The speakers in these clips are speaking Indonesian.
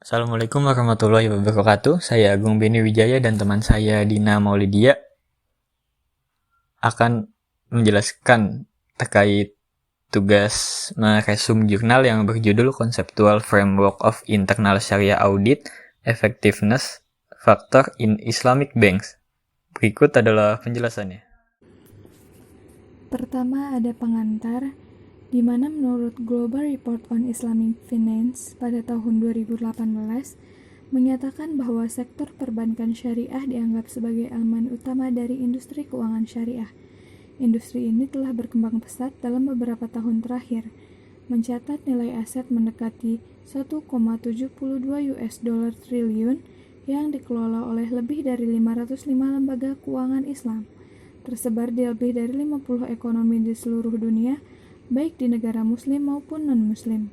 Assalamualaikum warahmatullahi wabarakatuh. Saya Agung Beni Wijaya dan teman saya Dina Maulidia akan menjelaskan terkait tugas meresum jurnal yang berjudul Conceptual Framework of Internal Sharia Audit Effectiveness Factor in Islamic Banks. Berikut adalah penjelasannya. Pertama ada pengantar, di mana menurut Global Report on Islamic Finance pada tahun 2018 menyatakan bahwa sektor perbankan syariah dianggap sebagai elemen utama dari industri keuangan syariah. Industri ini telah berkembang pesat dalam beberapa tahun terakhir, mencatat nilai aset mendekati 1,72 US$ triliun yang dikelola oleh lebih dari 505 lembaga keuangan Islam, tersebar di lebih dari 50 ekonomi di seluruh dunia, baik di negara muslim maupun non-muslim.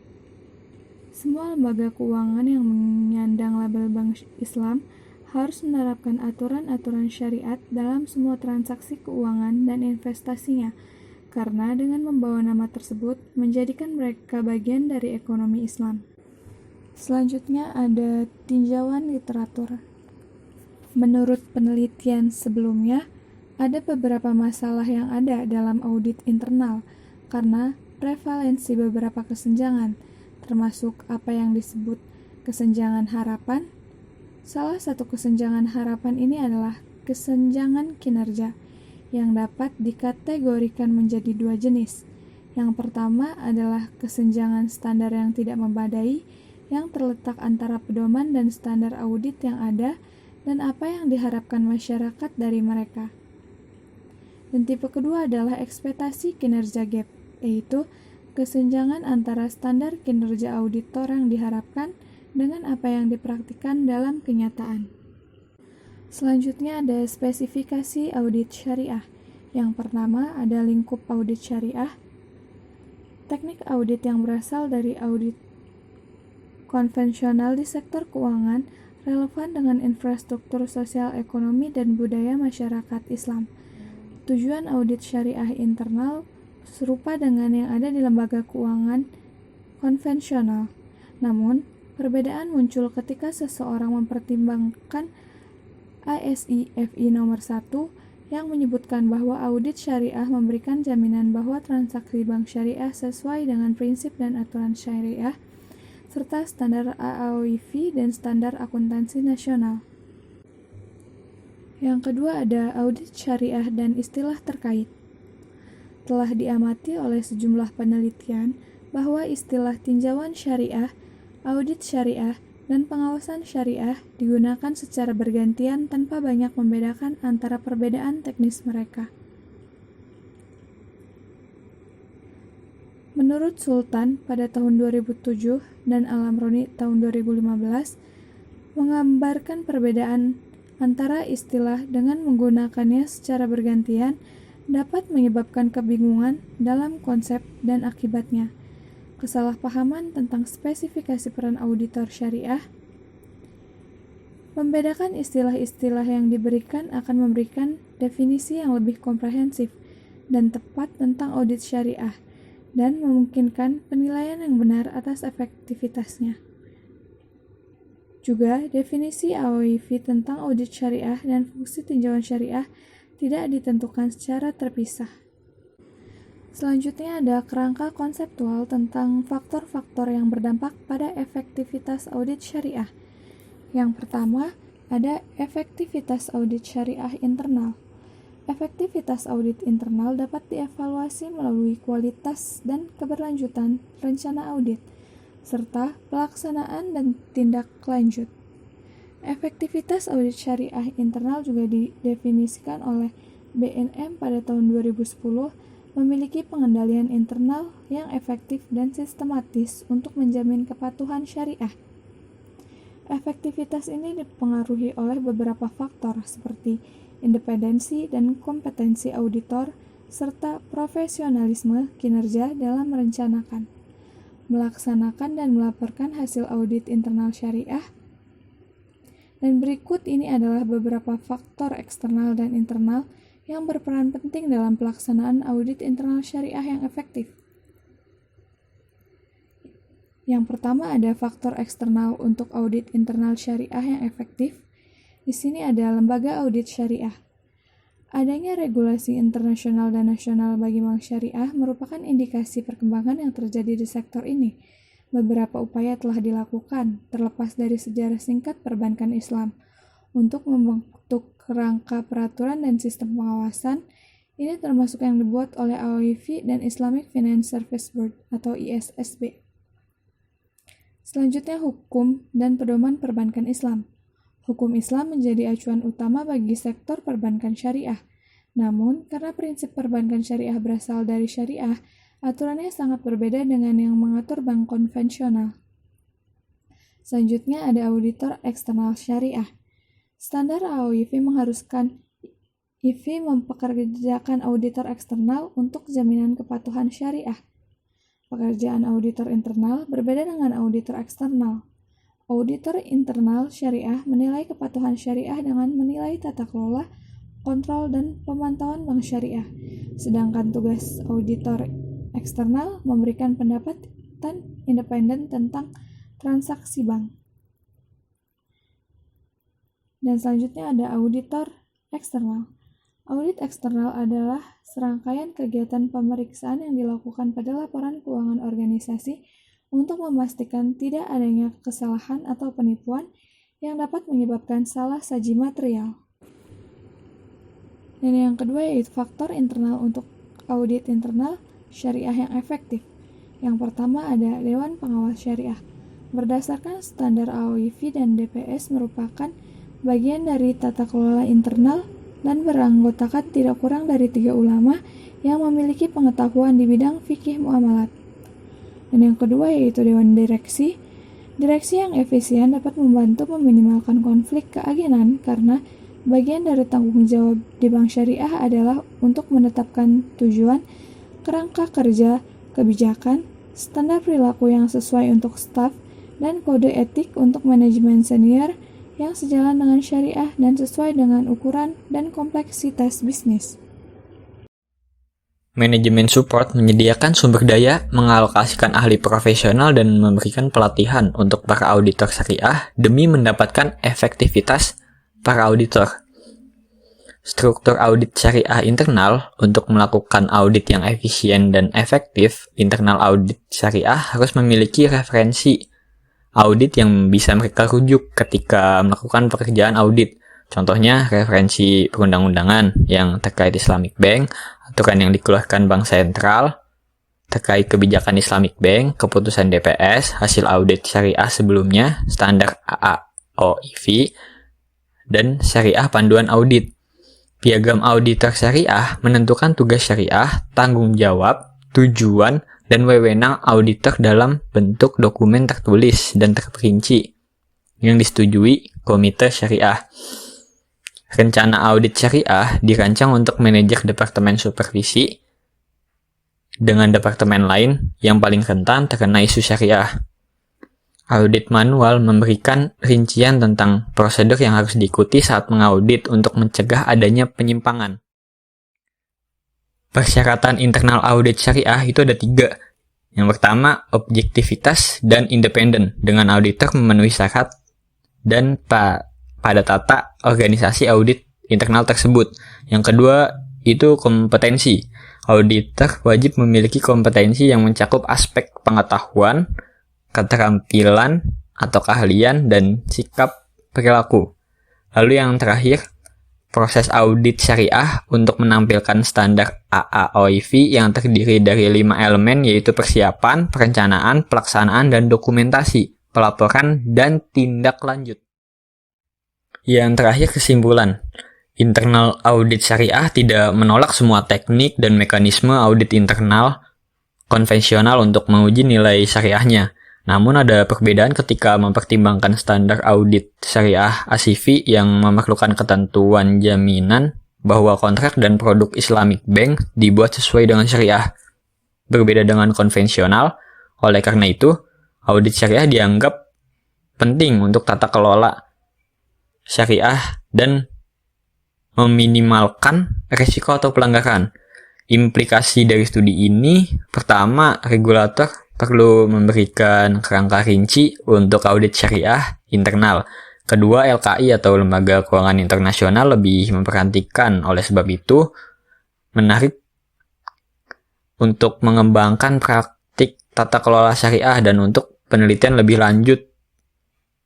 Semua lembaga keuangan yang menyandang label bank Islam harus menerapkan aturan-aturan syariat dalam semua transaksi keuangan dan investasinya, karena dengan membawa nama tersebut menjadikan mereka bagian dari ekonomi Islam. Selanjutnya ada tinjauan literatur. Menurut penelitian sebelumnya, ada beberapa masalah yang ada dalam audit internal karena prevalensi beberapa kesenjangan, termasuk apa yang disebut kesenjangan harapan. Salah satu kesenjangan harapan ini adalah kesenjangan kinerja, yang dapat dikategorikan menjadi dua jenis. Yang pertama adalah kesenjangan standar yang tidak memadai, yang terletak antara pedoman dan standar audit yang ada dan apa yang diharapkan masyarakat dari mereka. Dan tipe kedua adalah ekspektasi kinerja gap, yaitu kesenjangan antara standar kinerja auditor yang diharapkan dengan apa yang dipraktikkan dalam kenyataan. Selanjutnya ada spesifikasi audit syariah. Yang pertama ada lingkup audit syariah. Teknik audit yang berasal dari audit konvensional di sektor keuangan relevan dengan infrastruktur sosial ekonomi dan budaya masyarakat Islam. Tujuan audit syariah internal serupa dengan yang ada di lembaga keuangan konvensional. Namun, perbedaan muncul ketika seseorang mempertimbangkan ASI/FI nomor 1 yang menyebutkan bahwa audit syariah memberikan jaminan bahwa transaksi bank syariah sesuai dengan prinsip dan aturan syariah serta standar AAOIFI dan standar akuntansi nasional. Yang kedua ada audit syariah dan istilah terkait. Telah diamati oleh sejumlah penelitian bahwa istilah tinjauan syariah, audit syariah, dan pengawasan syariah digunakan secara bergantian tanpa banyak membedakan antara perbedaan teknis mereka. Menurut Sultan pada tahun 2007 dan Al-Amroni tahun 2015 menggambarkan perbedaan antara istilah dengan menggunakannya secara bergantian dapat menyebabkan kebingungan dalam konsep dan akibatnya. Kesalahpahaman tentang spesifikasi peran auditor syariah. Membedakan istilah-istilah yang diberikan akan memberikan definisi yang lebih komprehensif dan tepat tentang audit syariah dan memungkinkan penilaian yang benar atas efektivitasnya. Juga, definisi AOIFI tentang audit syariah dan fungsi tinjauan syariah tidak ditentukan secara terpisah. Selanjutnya ada kerangka konseptual tentang faktor-faktor yang berdampak pada efektivitas audit syariah. Yang pertama, ada efektivitas audit syariah internal. Efektivitas audit internal dapat dievaluasi melalui kualitas dan keberlanjutan rencana audit, serta pelaksanaan dan tindak lanjut. Efektivitas audit syariah internal juga didefinisikan oleh BNM pada tahun 2010 memiliki pengendalian internal yang efektif dan sistematis untuk menjamin kepatuhan syariah. Efektivitas ini dipengaruhi oleh beberapa faktor seperti independensi dan kompetensi auditor, serta profesionalisme kinerja dalam merencanakan, melaksanakan dan melaporkan hasil audit internal syariah. Dan berikut ini adalah beberapa faktor eksternal dan internal yang berperan penting dalam pelaksanaan audit internal syariah yang efektif. Yang pertama ada faktor eksternal untuk audit internal syariah yang efektif. Di sini ada lembaga audit syariah. Adanya regulasi internasional dan nasional bagi bank syariah merupakan indikasi perkembangan yang terjadi di sektor ini. Beberapa upaya telah dilakukan, terlepas dari sejarah singkat perbankan Islam, untuk membentuk kerangka peraturan dan sistem pengawasan. Ini termasuk yang dibuat oleh AOIV dan Islamic Finance Service Board atau ISSB. Selanjutnya, hukum dan pedoman perbankan Islam. Hukum Islam menjadi acuan utama bagi sektor perbankan syariah. Namun, karena prinsip perbankan syariah berasal dari syariah, aturannya sangat berbeda dengan yang mengatur bank konvensional. Selanjutnya ada auditor eksternal syariah. Standar AOIV mengharuskan IV mempekerjakan auditor eksternal untuk jaminan kepatuhan syariah. Pekerjaan auditor internal berbeda dengan auditor eksternal. Auditor internal syariah menilai kepatuhan syariah dengan menilai tata kelola, kontrol, dan pemantauan bank syariah. Sedangkan tugas auditor eksternal memberikan pendapat independen tentang transaksi bank. Dan selanjutnya ada auditor eksternal. Audit eksternal adalah serangkaian kegiatan pemeriksaan yang dilakukan pada laporan keuangan organisasi untuk memastikan tidak adanya kesalahan atau penipuan yang dapat menyebabkan salah saji material. Dan yang kedua yaitu faktor internal untuk audit internal syariah yang efektif. Yang pertama ada Dewan Pengawas Syariah. Berdasarkan standar AOIV dan DPS merupakan bagian dari tata kelola internal dan beranggotakan tidak kurang dari 3 ulama yang memiliki pengetahuan di bidang fikih muamalat. Dan yang kedua yaitu Dewan Direksi. Direksi yang efisien dapat membantu meminimalkan konflik keagenan karena bagian dari tanggung jawab di bank syariah adalah untuk menetapkan tujuan, kerangka kerja, kebijakan, standar perilaku yang sesuai untuk staf, dan kode etik untuk manajemen senior yang sejalan dengan syariah dan sesuai dengan ukuran dan kompleksitas bisnis. Manajemen support menyediakan sumber daya, mengalokasikan ahli profesional, dan memberikan pelatihan untuk para auditor syariah demi mendapatkan efektivitas para auditor. Struktur audit syariah internal untuk melakukan audit yang efisien dan efektif, internal audit syariah harus memiliki referensi audit yang bisa mereka rujuk ketika melakukan pekerjaan audit. Contohnya referensi perundang-undangan yang terkait Islamic Bank, aturan yang dikeluarkan Bank Sentral, terkait kebijakan Islamic Bank, keputusan DPS, hasil audit syariah sebelumnya, standar AAOIV, dan syariah panduan audit. Piagam auditor syariah menentukan tugas syariah, tanggung jawab, tujuan, dan wewenang auditor dalam bentuk dokumen tertulis dan terperinci yang disetujui komite syariah. Rencana audit syariah dirancang untuk manajer departemen supervisi dengan departemen lain yang paling rentan terkena isu syariah. Audit manual memberikan rincian tentang prosedur yang harus diikuti saat mengaudit untuk mencegah adanya penyimpangan. Persyaratan internal audit syariah itu ada 3. Yang pertama, objektivitas dan independen dengan auditor memenuhi syarat dan pada tata organisasi audit internal tersebut. Yang kedua, itu kompetensi. Auditor wajib memiliki kompetensi yang mencakup aspek pengetahuan, keterampilan atau keahlian, dan sikap perilaku. Lalu yang terakhir, proses audit syariah untuk menampilkan standar AAOIV yang terdiri dari 5 elemen yaitu persiapan, perencanaan, pelaksanaan, dan dokumentasi, pelaporan, dan tindak lanjut. Yang terakhir kesimpulan, internal audit syariah tidak menolak semua teknik dan mekanisme audit internal konvensional untuk menguji nilai syariahnya. Namun ada perbedaan ketika mempertimbangkan standar audit syariah ASIFI yang memerlukan ketentuan jaminan bahwa kontrak dan produk Islamic Bank dibuat sesuai dengan syariah. Berbeda dengan konvensional, oleh karena itu, audit syariah dianggap penting untuk tata kelola syariah dan meminimalkan risiko atau pelanggaran. Implikasi dari studi ini, pertama, regulator perlu memberikan kerangka rinci untuk audit syariah internal. Kedua, LKI atau Lembaga Keuangan Internasional lebih memperhatikan. Oleh sebab itu, menarik untuk mengembangkan praktik tata kelola syariah dan untuk penelitian lebih lanjut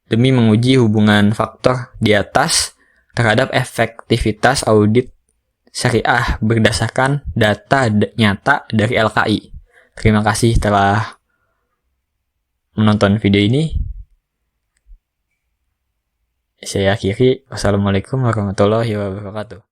demi menguji hubungan faktor di atas terhadap efektivitas audit syariah berdasarkan data nyata dari LKI. Terima kasih telah menonton video ini. Saya akhiri. Wassalamualaikum warahmatullahi wabarakatuh.